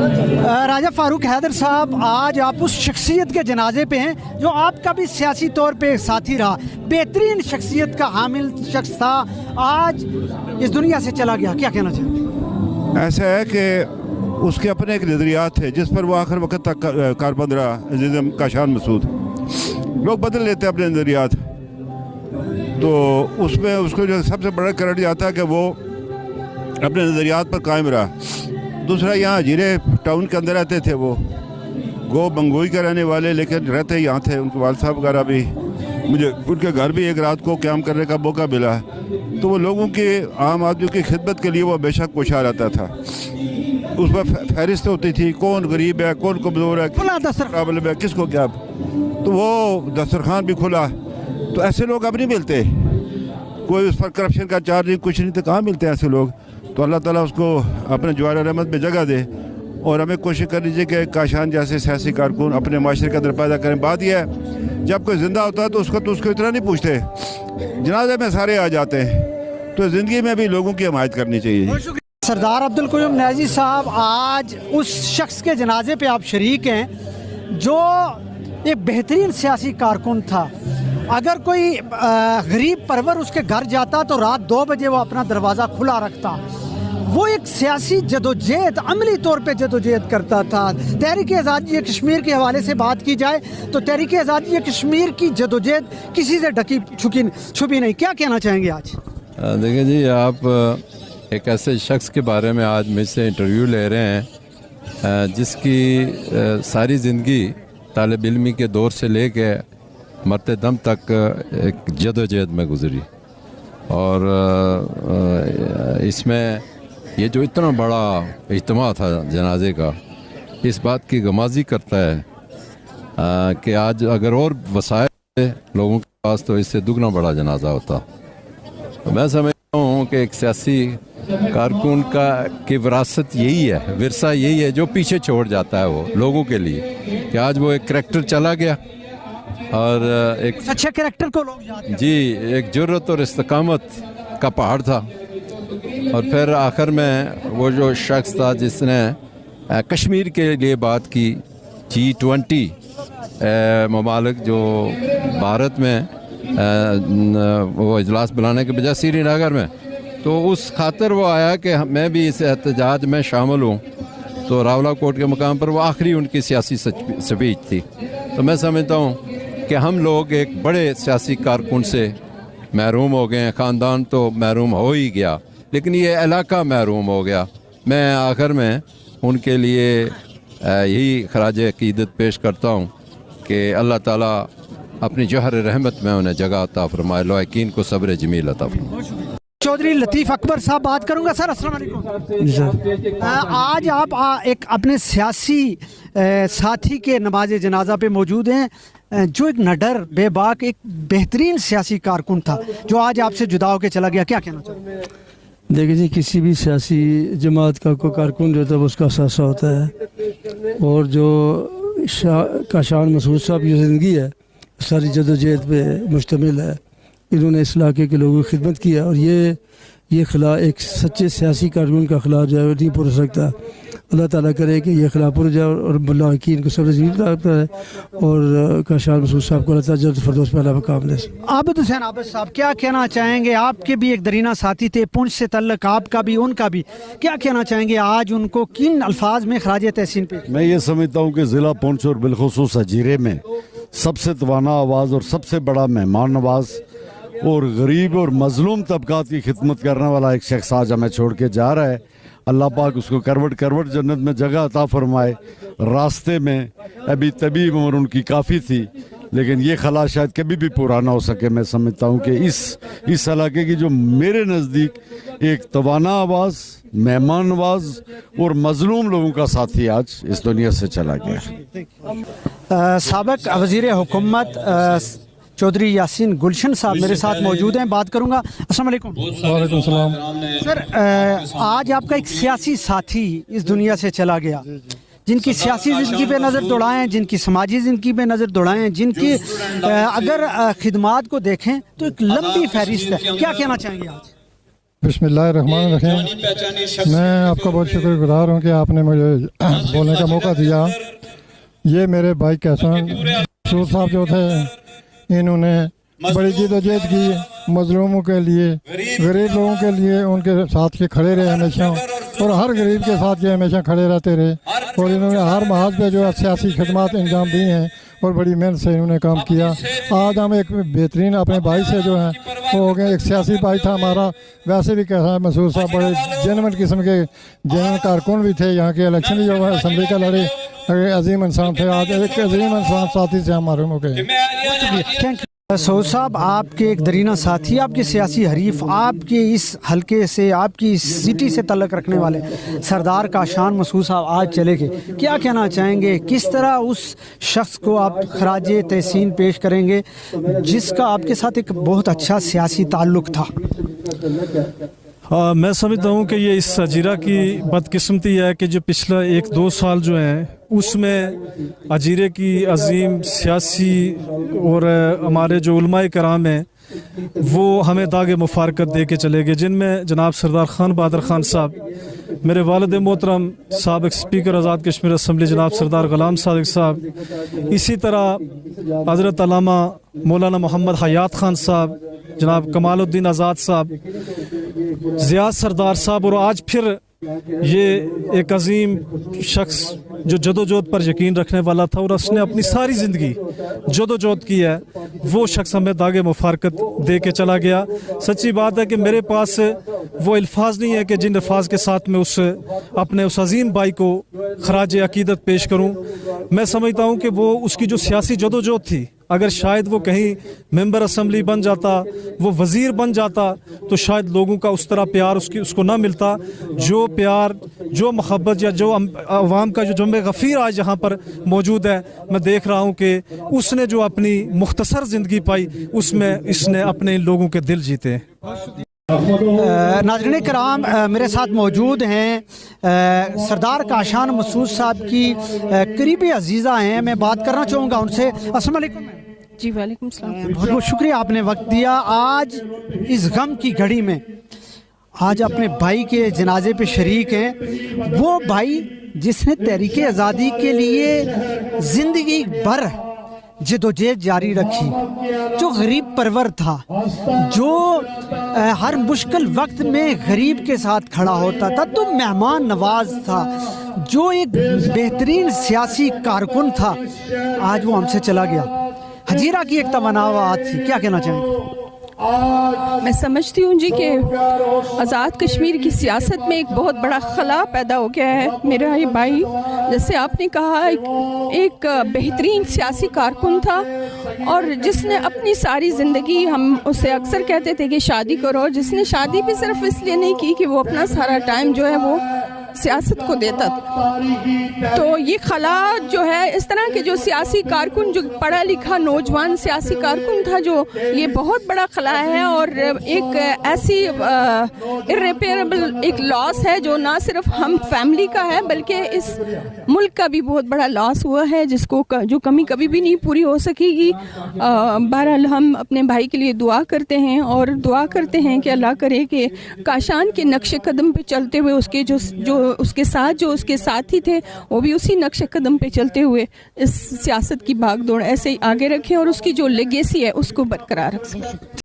राजा फारूक हैदर साहब, आज आप उस शख्सियत के जनाजे पे हैं जो आपका भी सियासी तौर पे साथी रहा, बेहतरीन शख्सियत का हामिल शख्स था, आज इस दुनिया से चला गया, क्या कहना चाहेंगे? ऐसा है कि उसके अपने एक नज़रियात थे जिस पर वो आखिर वक्त तक कारबंद रहा। अज़ीज़ काशान मसूद, लोग बदल लेते हैं अपने नज़रियात, तो उसमें उसको जो सबसे बड़ा क्रेडिट आता है कि वो अपने नज़रियात पर कायम रहा। दूसरा, यहाँ जीरे टाउन के अंदर रहते थे, वो गो बंगोई के रहने वाले, लेकिन रहते यहाँ थे। उनके वाल साहब वगैरह भी, मुझे उनके घर भी एक रात को क़याम करने का मौका मिला। तो वो लोगों की, आम आदमी की खिदमत के लिए वो हमेशा कोशा रहता था। उस पर फहरिस्त होती थी, कौन गरीब है, कौन कमज़ोर है, प्रॉब्लम है, किसको क्या। तो वो दस्तरखान भी खुला। तो ऐसे लोग अब नहीं मिलते, कोई उस पर करप्शन का चार्ज नहीं, कुछ नहीं, तो कहाँ मिलते हैं ऐसे लोग। तो अल्लाह ताला उसको अपने जवार रहमत में जगह दे, और हमें कोशिश करनी चाहिए कि काशान जैसे सियासी कारकुन अपने माशरे के अंदर पैदा करें। बात यह है, जब कोई ज़िंदा होता है तो उसको इतना नहीं पूछते, जनाजे में सारे आ जाते हैं। तो ज़िंदगी में भी लोगों की हिमायत करनी चाहिए। सरदार अब्दुल क़य्यूम न्याज़ी साहब, आज उस शख्स के जनाजे पे आप शरीक हैं जो एक बेहतरीन सियासी कारकुन था। अगर कोई गरीब परवर उसके घर जाता तो रात 2 बजे वो अपना दरवाज़ा खुला रखता। वो एक सियासी जदोजहद, अमली तौर पे जदोजहद करता था। तहरीक आज़ादी कश्मीर के हवाले से बात की जाए तो तहरीक आज़ादी कश्मीर की जदोजहद किसी से ढकी छुपी नहीं। क्या कहना चाहेंगे आज? देखिए जी, आप एक ऐसे शख्स के बारे में आज मुझसे इंटरव्यू ले रहे हैं जिसकी सारी ज़िंदगी तालिब इल्मी के दौर से लेके मरते दम तक एक जदोजहद में गुजरी, और इसमें ये जो इतना बड़ा इज्तिमा था जनाजे का, इस बात की गमाज़ी करता है कि आज अगर और वसाइल लोगों के पास तो इससे दुगना बड़ा जनाजा होता। तो मैं समझता हूँ कि एक सियासी कारकुन की विरासत यही है, विरसा यही है जो पीछे छोड़ जाता है वो लोगों के लिए, कि आज वो एक करैक्टर चला गया, और एक अच्छे करैक्टर को लोग याद करते हैं। जी, एक जुर्रत और इस्तकामत का पहाड़ था। और फिर आखिर में वो जो शख्स था जिसने कश्मीर के लिए बात की, G20 ममालिक जो भारत में वो इजलास बुलाने के बजाय श्रीनगर में, तो उस खातिर वो आया कि मैं भी इस एहतजाज में शामिल हूँ। तो रावलाकोट के मकाम पर वो आखिरी उनकी सियासी स्पीच थी। तो मैं समझता हूँ कि हम लोग एक बड़े सियासी कारकुन से महरूम हो गए हैं। ख़ानदान तो महरूम हो ही गया, लेकिन ये इलाका महरूम हो गया। मैं आखिर में उनके लिए यही खराज अक़ीदत पेश करता हूँ कि अल्लाह ताला अपनी जहर रहमत में उन्हें जगह अता फरमाए, लौकीन को सब्र जमील अता फरमाए। चौधरी लतीफ़ अकबर साहब बात करूंगा। सर अस्सलाम वालेकुम। जी सर। आज आप एक अपने सियासी साथी के नमाज जनाजा पे मौजूद हैं, जो एक नडर बेबाक एक बेहतरीन सियासी कारकुन था जो आज आपसे जुदा होकर चला गया, क्या कहना चाहिए? देखिए जी, किसी भी सियासी जमात का कोई कारकुन जो होता है उसका सासा होता है, और जो काशान मसूद साहब की ज़िंदगी है सारी जदोजहद पे मुश्तमिल है। इन्होंने इस इलाके के लोगों की खिदमत की है, और ये खिला एक सच्चे सियासी कारकुन का खिला जो है नहीं पूर सकता। अल्लाह ताला करे कि ये खिला पूर जाए और मुल्लाकीन को सब्र ज़मीन अता है, और काशान मसूद साहब को अल्लाह ताला जन्नत फ़िरदौस में अला मकाम दे। आबिद हुसैन आबिद साहब, क्या कहना चाहेंगे? आपके भी एक दरीना साथी थे, पुंछ से तल्लक आपका भी उनका भी, क्या कहना चाहेंगे? आज उनको किन अल्फाज में खराज तहसीन पे? मैं ये समझता हूँ कि ज़िला पुंछ और बिलखुसूस हजीरे में सबसे तवाना आवाज़ और सबसे बड़ा मेहमान नवाज और गरीब और मजलूम तबकात की खिदमत करने वाला एक शख्स आज हमें छोड़ के जा रहा है। अल्लाह पाक उसको करवट करवट जन्नत में जगह अता फरमाए। रास्ते में अभी तभी उम्र उनकी काफ़ी थी, लेकिन ये खला शायद कभी भी पूरा ना हो सके। मैं समझता हूँ कि इस इलाके की जो मेरे नज़दीक एक तवाना आवाज़, मेहमान नवाज और मजलूम लोगों का साथी आज इस दुनिया से चला गया। साबिक वज़ीर हुकूमत चौधरी यासीन गुलशन साहब मेरे साथ मौजूद हैं, बात करूंगा। अस्सलाम वालेकुम। वालेकुम सलाम। सर, आज आपका एक सियासी साथी इस दुनिया से चला गया, जिनकी सियासी ज़िंदगी पे नज़र दौड़ाएं, जिनकी समाजी ज़िंदगी पे नज़र दौड़ाएं, जिनकी अगर खिदमात को देखें तो एक लंबी फहरिस्त है, क्या कहना चाहेंगे आज? बिस्मिल्लाहिर्रहमानिर्रहीम। मैं आपका बहुत शुक्रगुजार हूँ कि आपने मुझे बोलने का मौका दिया। ये मेरे भाई कहसान सूद साहब जो थे, इन्होंने बड़ी जद्दोजहद की, मजलूमों के लिए, गरीब लोगों के लिए उनके साथ के खड़े रहे हमेशा, और हर गरीब के साथ ये हमेशा खड़े रहते रहे, और इन्होंने हर महाज पे जो सियासी खदमात इंजाम दी हैं और बड़ी मेहनत से इन्होंने काम किया। आज हम एक बेहतरीन अपने भाई से जो है वो हो गए, एक सियासी भाई था हमारा, वैसे भी कहना मसूद साहब बड़े जेन्युइन किस्म के जेन्युइन कारकुन भी थे, यहाँ के इलेक्शन जो है असम्बली का लड़े, अजीम इंसान थे। आज एक अजीम इंसान साथी से हम महरूम हो गए। थैंक यू सऊद साहब, आपके एक दरीना साथी, आपके सियासी हरीफ, आपके इस हलके से, आपकी इस सिटी से तल्लक रखने वाले सरदार काशान मसूद साहब आज चले गए। क्या कहना चाहेंगे, किस तरह उस शख्स को आप खराज तहसीन पेश करेंगे जिसका आपके साथ एक बहुत अच्छा सियासी ताल्लुक़ था? मैं समझता हूँ कि ये इस अजीरा की बदकिस्मती है कि जो पिछला 1-2 साल जो हैं उसमें अजीरे की अजीम सियासी और हमारे जो उलमाए कराम हैं वो हमें दागे मुफारकत दे के चले गए, जिनमें जनाब सरदार खान बहादुर खान साहब, मेरे वालिद मोहतरम साबिक़ स्पीकर आज़ाद कश्मीर असम्बली जनाब सरदार ग़ुलाम सादिक साहब, इसी तरह हज़रत अल्लामा मौलाना मोहम्मद हयात खान साहब, जनाब कमालुद्दीन आज़ाद साहब, ज़ियाद सरदार साहब, और आज फिर ये एक अजीम शख्स जो जदोजहद पर यकीन रखने वाला था और उसने अपनी सारी ज़िंदगी जदोजहद की है, वो शख्स हमें दागे मुफारकत दे के चला गया। सच्ची बात है कि मेरे पास वो अल्फाज नहीं है कि जिन अल्फाज के साथ मैं अपने उस अजीम भाई को खराज अकीदत पेश करूं। मैं समझता हूं कि वो उसकी जो सियासी जदोजहद थी, अगर शायद वो कहीं मेंबर असम्बली बन जाता, वो वज़ीर बन जाता, तो शायद लोगों का उस तरह प्यार उसको ना मिलता। जो प्यार, जो मोहब्बत या जो अवाम का जो जम्मे गफ़ीर आज यहाँ पर मौजूद है, मैं देख रहा हूँ कि उसने जो अपनी मुख्तसर ज़िंदगी पाई उसमें इसने अपने लोगों के दिल जीते। नाज़रीन कराम, मेरे साथ मौजूद हैं सरदार काशान मसूद साहब की करीबी अजीज़ा हैं, मैं बात करना चाहूँगा उनसे। अस्सलाम वालेकुम। जी वालेकुम सलाम। बहुत बहुत शुक्रिया, आपने वक्त दिया। आज इस गम की घड़ी में आज अपने भाई के जनाजे पे शरीक हैं, वो भाई जिसने तहरीक आज़ादी के लिए ज़िंदगी भर जदोजहद जारी रखी, जो गरीब परवर था, जो हर मुश्किल वक्त में गरीब के साथ खड़ा होता था, तो मेहमान नवाज था, जो एक बेहतरीन सियासी कारकुन था, आज वो हमसे चला गया। हजीरा की एक तमन्ना थी, क्या कहना चाहेंगे? मैं समझती हूँ जी कि आज़ाद कश्मीर की सियासत में एक बहुत बड़ा खला पैदा हो गया है। मेरा ये भाई, जैसे आपने कहा, एक बेहतरीन सियासी कारकुन था और जिसने अपनी सारी ज़िंदगी, हम उससे अक्सर कहते थे कि शादी करो, जिसने शादी भी सिर्फ इसलिए नहीं की कि वो अपना सारा टाइम जो है वो सियासत को देता था। तो ये खला जो है, इस तरह के जो सियासी कारकुन, जो पढ़ा लिखा नौजवान सियासी कारकुन था, जो ये बहुत बड़ा खला है और एक ऐसी इर्रेपेरेबल एक लॉस है जो ना सिर्फ हम फैमिली का है बल्कि इस मुल्क का भी बहुत बड़ा लॉस हुआ है, जिसको जो कमी कभी भी नहीं पूरी हो सकेगी। बहरहाल हम अपने भाई के लिए दुआ करते हैं और दुआ करते हैं कि अल्लाह करे कि काशान के नक्शे कदम पे चलते हुए उसके जो उसके साथ जो उसके साथी थे वो भी उसी नक्शे कदम पे चलते हुए इस सियासत की भागदौड़ ऐसे ही आगे रखें और उसकी जो लेगेसी है उसको बरकरार रखें।